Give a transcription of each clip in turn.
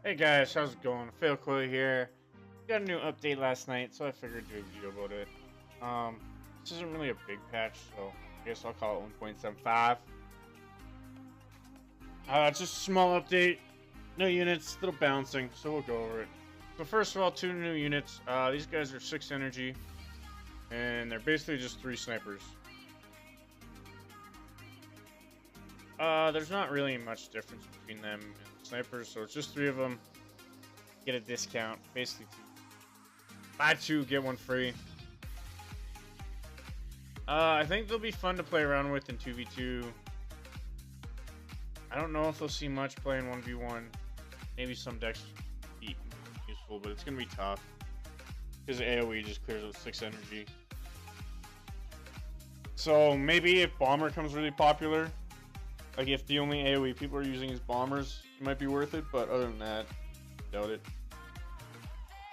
Hey guys, how's it going? Phil Cooley here. Got a new update last night, so I figured to do a video about it. This isn't really a big patch, so I guess I'll call it 1.75. It's just a small update, no units, little bouncing, so we'll go over it. So first of all, 2 new units. These guys are 6 energy, and they're basically just 3 snipers. There's not really much difference between them and the snipers, so it's just 3 of them. Get a discount, basically 2. Buy 2, get 1 free. I think they'll be fun to play around with in 2v2. I don't know if they'll see much playing 1v1. Maybe some decks be useful, but it's gonna be tough. Because AoE just clears out 6 energy. So maybe if Bomber comes really popular, like if the only AoE people are using is Bombers, it might be worth it, but other than that, doubt it.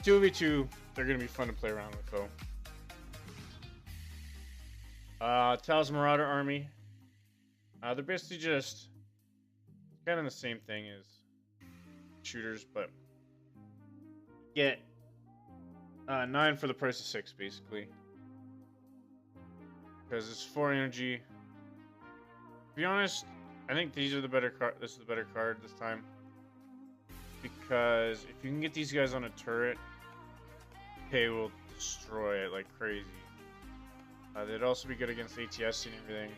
2v2, they're gonna be fun to play around with though. Talos Marauder Army. They're basically just kind of the same thing as shooters, but get 9 for the price of 6, basically. Because it's 4 energy. To be honest, I think these are the better card. This is the better card this time. Because if you can get these guys on a turret, they will destroy it like crazy. They'd also be good against ATS and everything.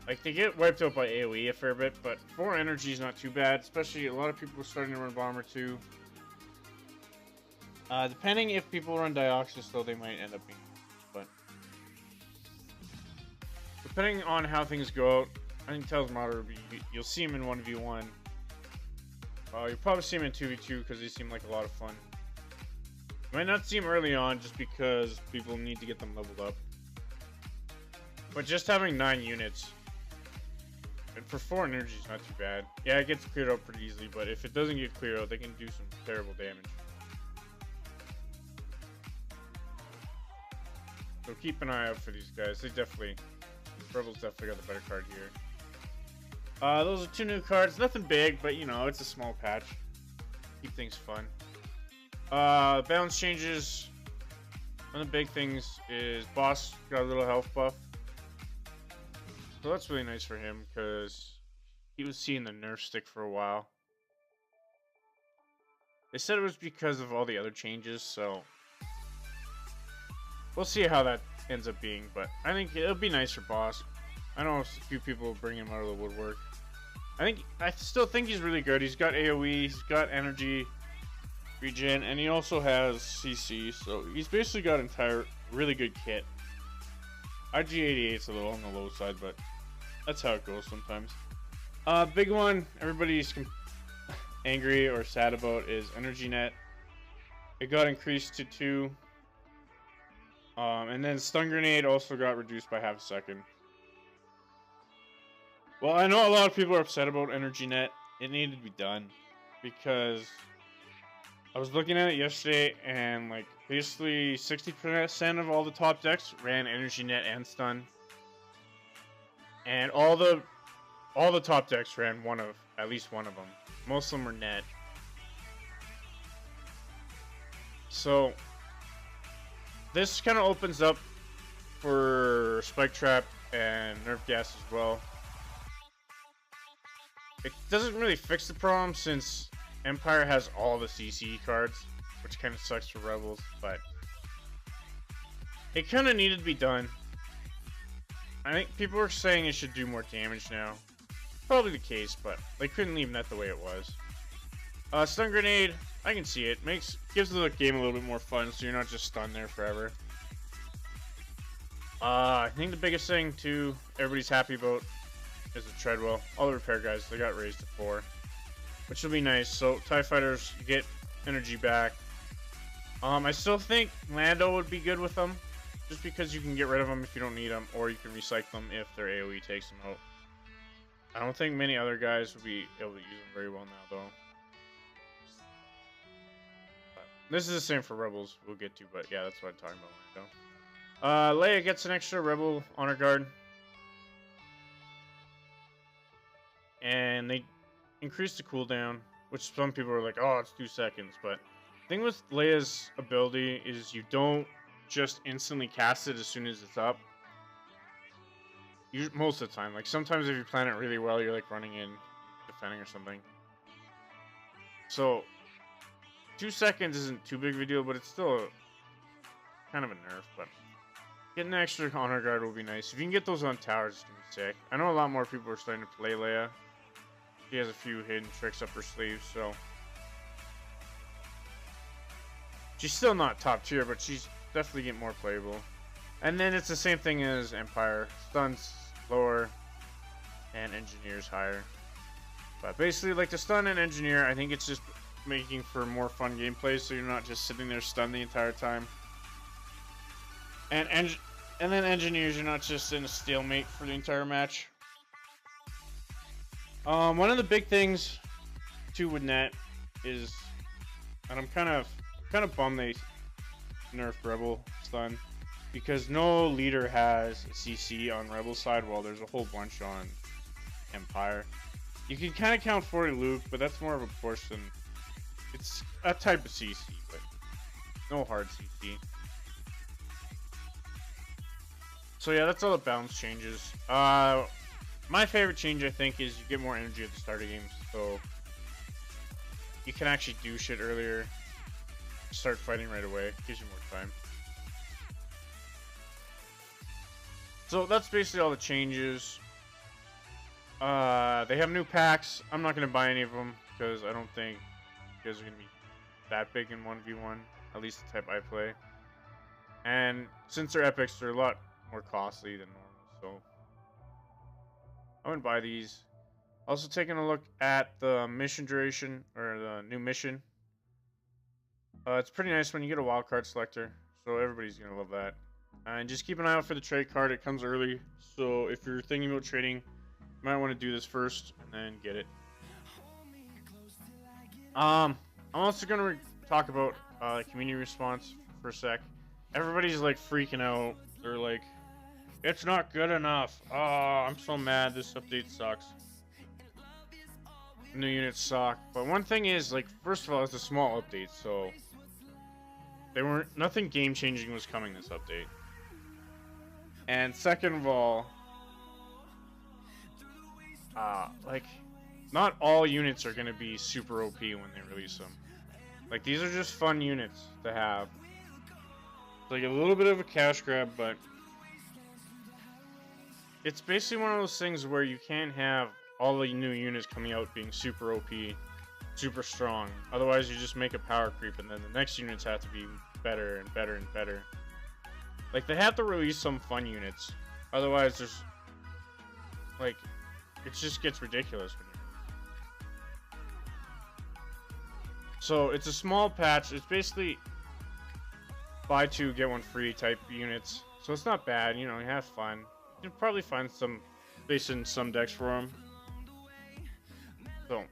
Like they get wiped out by AoE a fair bit, but 4 energy is not too bad. Especially a lot of people are starting to run Bomber too. Depending if people run Dioxys, though, they might end up being, but depending on how things go out, I think Talos Marauder will be. You'll see him in 1v1. You'll probably see him in 2v2 because they seem like a lot of fun. You might not see him early on just because people need to get them leveled up. But just having 9 units and for 4 energy is not too bad. Yeah, it gets cleared out pretty easily, but if it doesn't get cleared out, they can do some terrible damage. So keep an eye out for these guys. Rebels definitely got the better card here. Those are 2 new cards. Nothing big, but you know, it's a small patch. Keep things fun. Balance changes. One of the big things is Boss got a little health buff. So that's really nice for him because he was seeing the nerf stick for a while. They said it was because of all the other changes, so we'll see how that ends up being, but I think it'll be nice for Boss. I know a few people will bring him out of the woodwork. I still think he's really good. He's got AoE, he's got energy regen, and he also has CC, so he's basically got entire really good kit. IG-88's a little on the low side, but that's how it goes sometimes. Big one everybody's angry or sad about is Energy Net. It got increased to 2. And then Stun Grenade also got reduced by half a second. Well, I know a lot of people are upset about Energy Net. It needed to be done. Because I was looking at it yesterday and like basically 60% of all the top decks ran Energy Net and Stun. And all the top decks ran at least one of them. Most of them were net. So this kind of opens up for Spike Trap and Nerf Gas as well. It doesn't really fix the problem since Empire has all the CC cards, which kind of sucks for Rebels, but it kind of needed to be done. I think people are saying it should do more damage now. Probably the case, but they couldn't leave net the way it was. Stun Grenade, I can see it. Gives the game a little bit more fun, so you're not just stunned there forever. I think the biggest thing, too, everybody's happy about is the Treadwell. All the repair guys, they got raised to 4, which will be nice. So, TIE Fighters, you get energy back. I still think Lando would be good with them, just because you can get rid of them if you don't need them, or you can recycle them if their AoE takes them out. I don't think many other guys would be able to use them very well now, though. But this is the same for Rebels, we'll get to, but yeah, that's what I'm talking about, Lando. Leia gets an extra Rebel Honor Guard. And they increase the cooldown, which some people are like, oh, it's 2 seconds. But the thing with Leia's ability is you don't just instantly cast it as soon as it's up. Most of the time. Like, sometimes if you plan it really well, you're like running in, defending or something. So 2 seconds isn't too big of a deal, but it's still kind of a nerf. But getting an extra Honor Guard will be nice. If you can get those on towers, it's gonna be sick. I know a lot more people are starting to play Leia. She has a few hidden tricks up her sleeve, so she's still not top tier, but she's definitely getting more playable. And then it's the same thing as Empire. Stun's lower and Engineer's higher. But basically, like the stun and Engineer, I think it's just making for more fun gameplay, so you're not just sitting there stunned the entire time. And then Engineers, you're not just in a stalemate for the entire match. One of the big things too with Net is, and I'm kind of bummed they nerfed Rebel stun, because no leader has a CC on Rebel side, while there's a whole bunch on Empire. You can kind of count 40 Luke, but that's more of a portion. It's a type of CC, but no hard CC. So yeah, that's all the balance changes. My favorite change, I think, is you get more energy at the start of games, so you can actually do shit earlier, start fighting right away, gives you more time. So that's basically all the changes. They have new packs. I'm not going to buy any of them, because I don't think you guys are going to be that big in 1v1, at least the type I play. And since they're epics, they're a lot more costly than normal, so I wouldn't buy these. Also taking a look at the mission duration, or the new mission. It's pretty nice when you get a wildcard selector, so everybody's going to love that. And just keep an eye out for the trade card. It comes early, so if you're thinking about trading, you might want to do this first and then get it. I'm also going to talk about community response for a sec. Everybody's like freaking out. They're like, it's not good enough. Oh, I'm so mad. This update sucks. New units suck. But one thing is, like, first of all, it's a small update, so nothing game changing was coming this update. And second of all, like, not all units are gonna be super OP when they release them. Like, these are just fun units to have. It's like a little bit of a cash grab, but it's basically one of those things where you can't have all the new units coming out being super OP, super strong. Otherwise, you just make a power creep, and then the next units have to be better and better and better. Like, they have to release some fun units. Otherwise, there's, like, it just gets ridiculous when you're... So, it's a small patch. It's basically buy 2, get 1 free type units. So, it's not bad. You know, you have fun. You can probably find some space in some decks for them. So,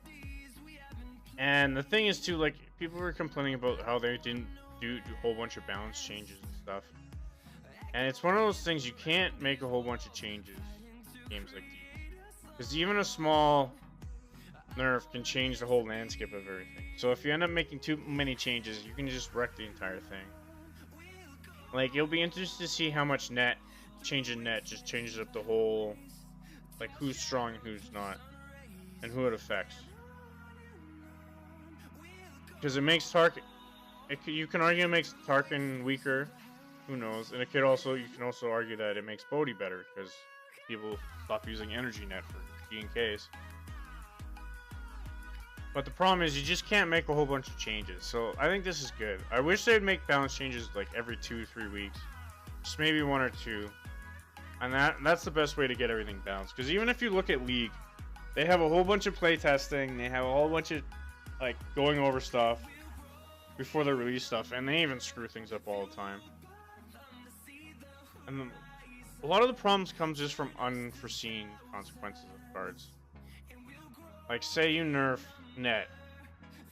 and the thing is, too, like, people were complaining about how they didn't do a whole bunch of balance changes and stuff. And it's one of those things, you can't make a whole bunch of changes in games like these. Because even a small nerf can change the whole landscape of everything. So if you end up making too many changes, you can just wreck the entire thing. Like, you'll be interested to see how much changing net just changes up the whole, like, who's strong and who's not, and who it affects. Because it makes Tarkin, you can argue it makes Tarkin weaker, who knows, and you can also argue that it makes Bodhi better, because people stop using energy net for G&Ks. But the problem is, you just can't make a whole bunch of changes, so I think this is good. I wish they'd make balance changes like every 2-3 weeks, just maybe 1 or 2. And that's the best way to get everything balanced. Because even if you look at League, they have a whole bunch of playtesting, they have a whole bunch of, like, going over stuff before they release stuff, and they even screw things up all the time. And a lot of the problems comes just from unforeseen consequences of cards. Like, say you nerf net,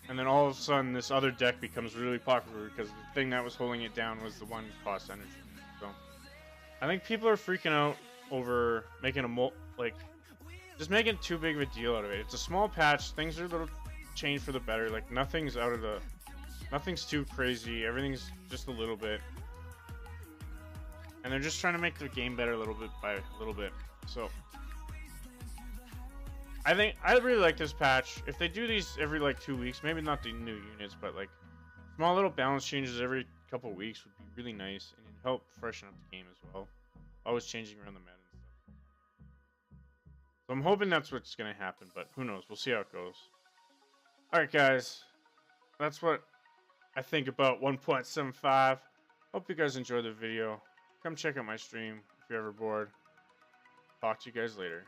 and then all of a sudden this other deck becomes really popular because the thing that was holding it down was the one that cost energy. So I think people are freaking out over making just making too big of a deal out of it. It's a small patch. Things are a little changed for the better. Like nothing's too crazy. Everything's just a little bit. And they're just trying to make the game better a little bit by a little bit. So I think I really like this patch. If they do these every like 2 weeks, maybe not the new units, but like small little balance changes every couple weeks would be really nice and it'd help freshen up the game as well. Always changing around the meta and stuff. So I'm hoping that's what's gonna happen, but who knows? We'll see how it goes. Alright guys. That's what I think about 1.75. Hope you guys enjoyed the video. Come check out my stream if you're ever bored. Talk to you guys later.